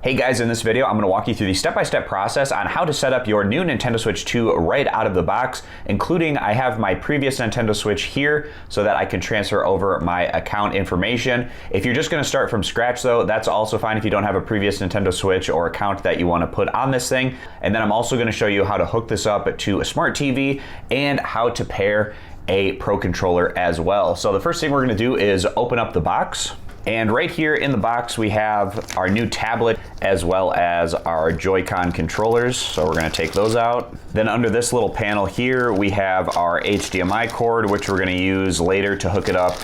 Hey guys, in this video I'm going to walk you through the step-by-step process on how to set up your new Nintendo Switch 2 right out of the box, including I have my previous Nintendo Switch here so that I can transfer over my account information. If you're just going to start from scratch though, that's also fine if you don't have a previous Nintendo Switch or account that you want to put on this thing. And then I'm also going to show you how to hook this up to a smart TV and how to pair a Pro controller as well. So the first thing we're going to do is open up the box. And right here in the box, we have our new tablet as well as our Joy-Con controllers. So we're gonna take those out. Then under this little panel here, we have our HDMI cord, which we're gonna use later to hook it up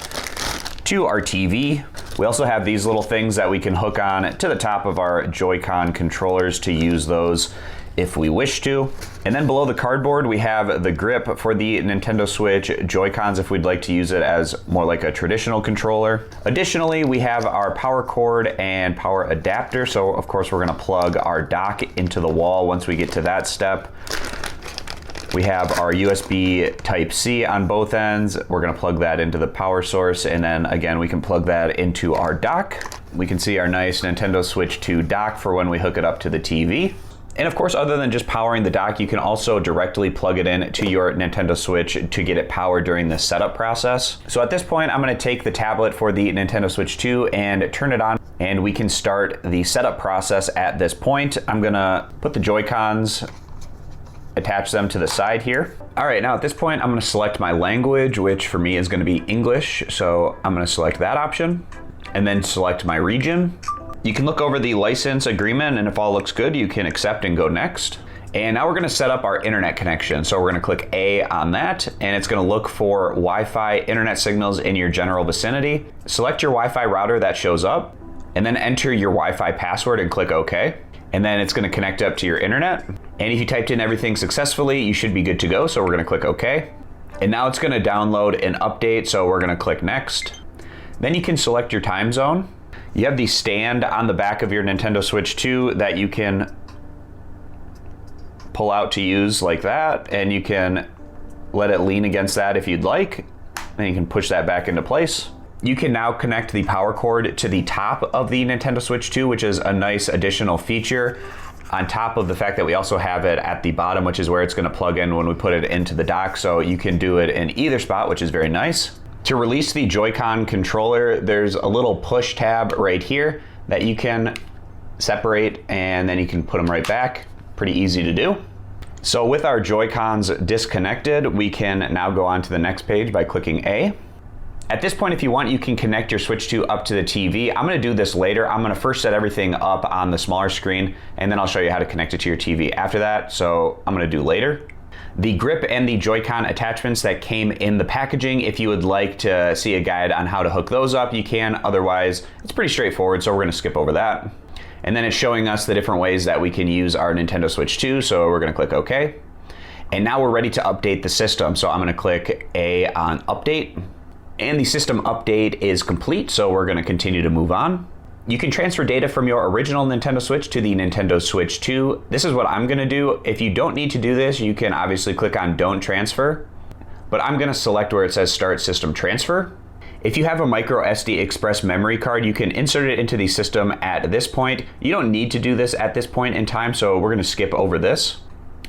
to our TV. We also have these little things that we can hook on to the top of our Joy-Con controllers to use those if we wish to. And then below the cardboard, we have the grip for the Nintendo Switch Joy-Cons if we'd like to use it as more like a traditional controller. Additionally, we have our power cord and power adapter. So of course, we're gonna plug our dock into the wall once we get to that step. We have our USB Type-C on both ends. We're gonna plug that into the power source, and then again, we can plug that into our dock. We can see our nice Nintendo Switch 2 dock for when we hook it up to the TV. And of course, other than just powering the dock, you can also directly plug it in to your Nintendo Switch to get it powered during the setup process. So at this point, I'm gonna take the tablet for the Nintendo Switch 2 and turn it on, and we can start the setup process at this point. I'm gonna put the Joy-Cons, attach them to the side here. All right, now at this point, I'm gonna select my language, which for me is gonna be English. So I'm gonna select that option and then select my region. You can look over the license agreement, and if all looks good, you can accept and go next. And now we're gonna set up our internet connection. So we're gonna click A on that, and it's gonna look for Wi-Fi internet signals in your general vicinity. Select your Wi-Fi router that shows up, and then enter your Wi-Fi password and click OK. And then it's gonna connect up to your internet. And if you typed in everything successfully, you should be good to go. So we're gonna click OK. And now it's gonna download an update, so we're gonna click Next. Then you can select your time zone. You have the stand on the back of your Nintendo Switch 2 that you can pull out to use like that, and you can let it lean against that if you'd like. Then you can push that back into place. You can now connect the power cord to the top of the Nintendo Switch 2, which is a nice additional feature on top of the fact that we also have it at the bottom, which is where it's gonna plug in when we put it into the dock. So you can do it in either spot, which is very nice. To release the Joy-Con controller, there's a little push tab right here that you can separate, and then you can put them right back. Pretty easy to do. So with our Joy-Cons disconnected, we can now go on to the next page by clicking A. At this point, if you want, you can connect your Switch 2 up to the TV. I'm gonna do this later. I'm gonna first set everything up on the smaller screen, and then I'll show you how to connect it to your TV after that. So I'm gonna do later. The grip and the Joy-Con attachments that came in the packaging, if you would like to see a guide on how to hook those up, you can. Otherwise, it's pretty straightforward, so we're gonna skip over that. And then it's showing us the different ways that we can use our Nintendo Switch 2, so we're gonna click OK. And now we're ready to update the system, so I'm gonna click A on Update. And the system update is complete, so we're gonna continue to move on. You can transfer data from your original Nintendo Switch to the Nintendo Switch 2. This is what I'm gonna do. If you don't need to do this, you can obviously click on Don't Transfer, but I'm gonna select where it says Start System Transfer. If you have a micro SD Express memory card, you can insert it into the system at this point. You don't need to do this at this point in time, so we're gonna skip over this.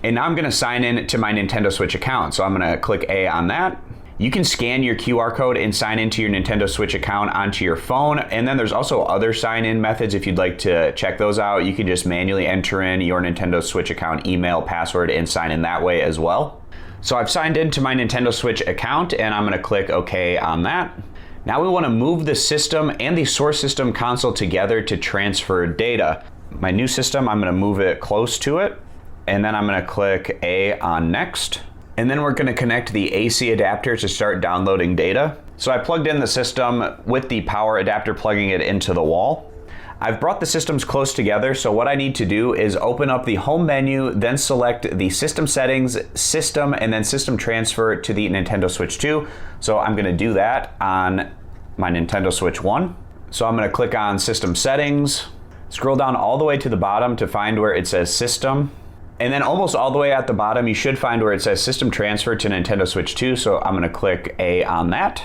And now I'm gonna sign in to my Nintendo Switch account. So I'm gonna click A on that. You can scan your QR code and sign into your Nintendo Switch account onto your phone. And then there's also other sign-in methods if you'd like to check those out. You can just manually enter in your Nintendo Switch account email, password, and sign in that way as well. So I've signed into my Nintendo Switch account, and I'm gonna click OK on that. Now we wanna move the system and the source system console together to transfer data. My new system, I'm gonna move it close to it, and then I'm gonna click A on Next. And then we're gonna connect the AC adapter to start downloading data. So I plugged in the system with the power adapter, plugging it into the wall. I've brought the systems close together, so what I need to do is open up the home menu, then select the system settings, system, and then system transfer to the Nintendo Switch 2. So I'm gonna do that on my Nintendo Switch 1. So I'm gonna click on system settings, scroll down all the way to the bottom to find where it says system. And then almost all the way at the bottom, you should find where it says System Transfer to Nintendo Switch 2. So I'm gonna click A on that,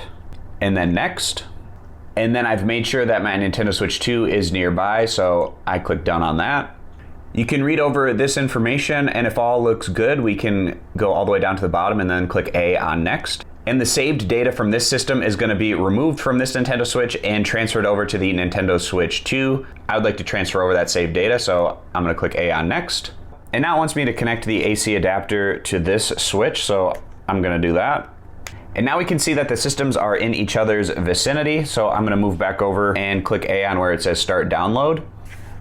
and then Next. And then I've made sure that my Nintendo Switch 2 is nearby, so I click done on that. You can read over this information, and if all looks good, we can go all the way down to the bottom and then click A on next. And the saved data from this system is going to be removed from this Nintendo Switch and transferred over to the Nintendo Switch 2. I would like to transfer over that saved data, so I'm going to click A on next. And now it wants me to connect the AC adapter to this switch, so I'm going to do that. And now we can see that the systems are in each other's vicinity, so I'm going to move back over and click A on where it says Start Download.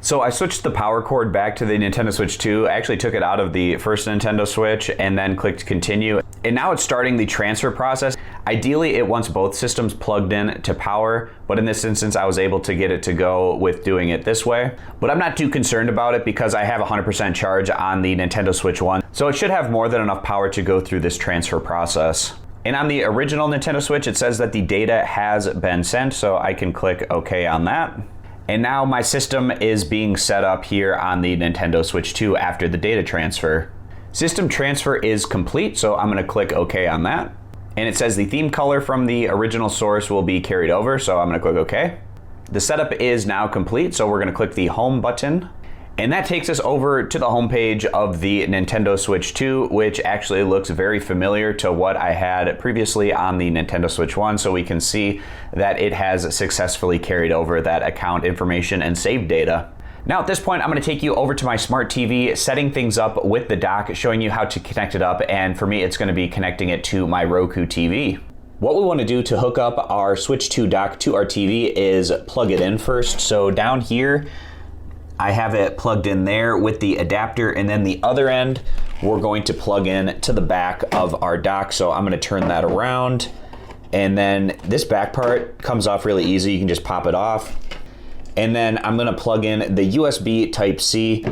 So I switched the power cord back to the Nintendo Switch 2. I actually took it out of the first Nintendo Switch and then clicked continue. And now it's starting the transfer process. Ideally, it wants both systems plugged in to power, but in this instance, I was able to get it to go with doing it this way. But I'm not too concerned about it because I have 100% charge on the Nintendo Switch 1. So it should have more than enough power to go through this transfer process. And on the original Nintendo Switch, it says that the data has been sent, so I can click OK on that. And now my system is being set up here on the Nintendo Switch 2 after the data transfer. System transfer is complete, so I'm going to click OK on that. And it says the theme color from the original source will be carried over, so I'm going to click OK. The setup is now complete, so we're going to click the Home button. And that takes us over to the home page of the Nintendo Switch 2, which actually looks very familiar to what I had previously on the Nintendo Switch 1. So we can see that it has successfully carried over that account information and saved data. Now at this point, I'm going to take you over to my smart TV, setting things up with the dock, showing you how to connect it up. And for me, it's going to be connecting it to my Roku TV. What we want to do to hook up our Switch 2 dock to our TV is plug it in first. So down here, I have it plugged in there with the adapter, and then the other end we're going to plug in to the back of our dock. So I'm going to turn that around, and then this back part comes off really easy. You can just pop it off. And then I'm going to plug in the USB Type-C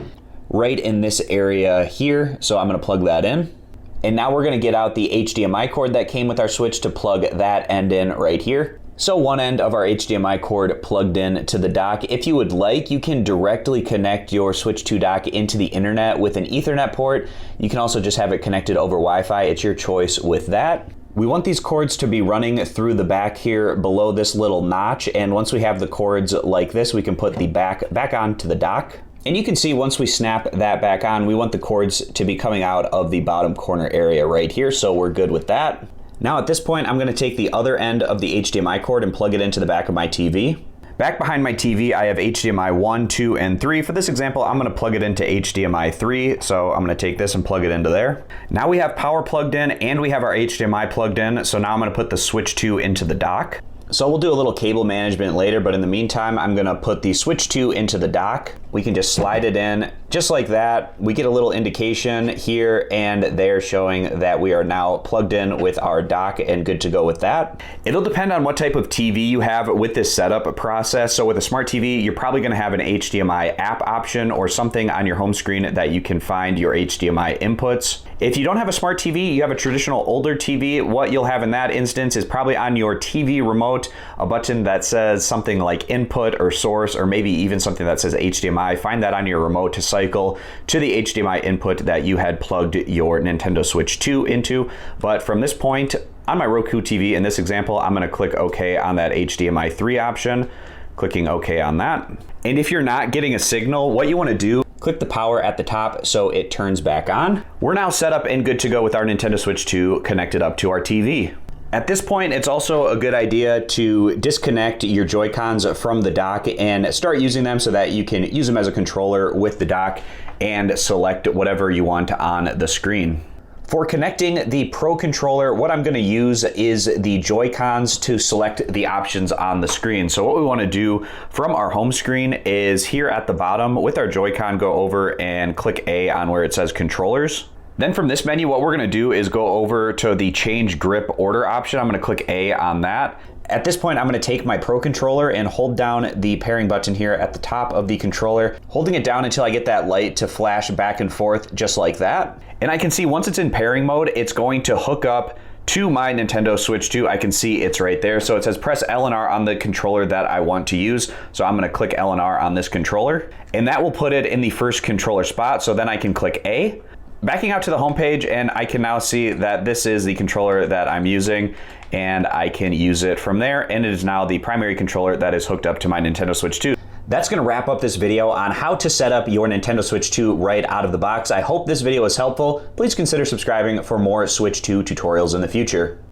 right in this area here. So I'm going to plug that in. And now we're going to get out the HDMI cord that came with our Switch to plug that end in right here. So one end of our HDMI cord plugged in to the dock. If you would like, you can directly connect your Switch 2 dock into the internet with an Ethernet port. You can also just have it connected over Wi-Fi. It's your choice with that. We want these cords to be running through the back here below this little notch. And once we have the cords like this, we can put the back onto the dock. And you can see once we snap that back on, we want the cords to be coming out of the bottom corner area right here. So we're good with that. Now at this point, I'm going to take the other end of the HDMI cord and plug it into the back of my TV. Back behind my TV, I have HDMI 1, 2, and 3. For this example, I'm going to plug it into HDMI 3, so I'm going to take this and plug it into there. Now we have power plugged in and we have our HDMI plugged in, so now I'm going to put the Switch 2 into the dock. So we'll do a little cable management later, but in the meantime, I'm going to put the Switch 2 into the dock. We can just slide it in just like that. We get a little indication here and there showing that we are now plugged in with our dock and good to go with that. It'll depend on what type of TV you have with this setup process. So with a smart TV, you're probably going to have an HDMI app option or something on your home screen that you can find your HDMI inputs. If you don't have a smart TV, you have a traditional older TV, what you'll have in that instance is probably on your TV remote, a button that says something like input or source, or maybe even something that says HDMI. Find that on your remote to cycle to the HDMI input that you had plugged your Nintendo Switch 2 into. But from this point, on my Roku TV, in this example, I'm gonna click OK on that HDMI 3 option, clicking OK on that. And if you're not getting a signal, what you wanna do, click the power at the top so it turns back on. We're now set up and good to go with our Nintendo Switch 2 connected up to our TV. At this point, it's also a good idea to disconnect your Joy-Cons from the dock and start using them so that you can use them as a controller with the dock and select whatever you want on the screen. For connecting the Pro Controller, what I'm going to use is the Joy-Cons to select the options on the screen. So what we want to do from our home screen is here at the bottom with our Joy-Con, go over and click A on where it says Controllers. Then from this menu, what we're going to do is go over to the Change Grip Order option. I'm going to click A on that. At this point, I'm going to take my Pro Controller and hold down the pairing button here at the top of the controller, holding it down until I get that light to flash back and forth just like that. And I can see once it's in pairing mode, it's going to hook up to my Nintendo Switch 2. I can see it's right there. So it says press L and R on the controller that I want to use. So I'm going to click L and R on this controller, and that will put it in the first controller spot. So then I can click A. Backing out to the home page, and I can now see that this is the controller that I'm using, and I can use it from there, and it is now the primary controller that is hooked up to my Nintendo Switch 2. That's going to wrap up this video on how to set up your Nintendo Switch 2 right out of the box. I hope this video was helpful. Please consider subscribing for more Switch 2 tutorials in the future.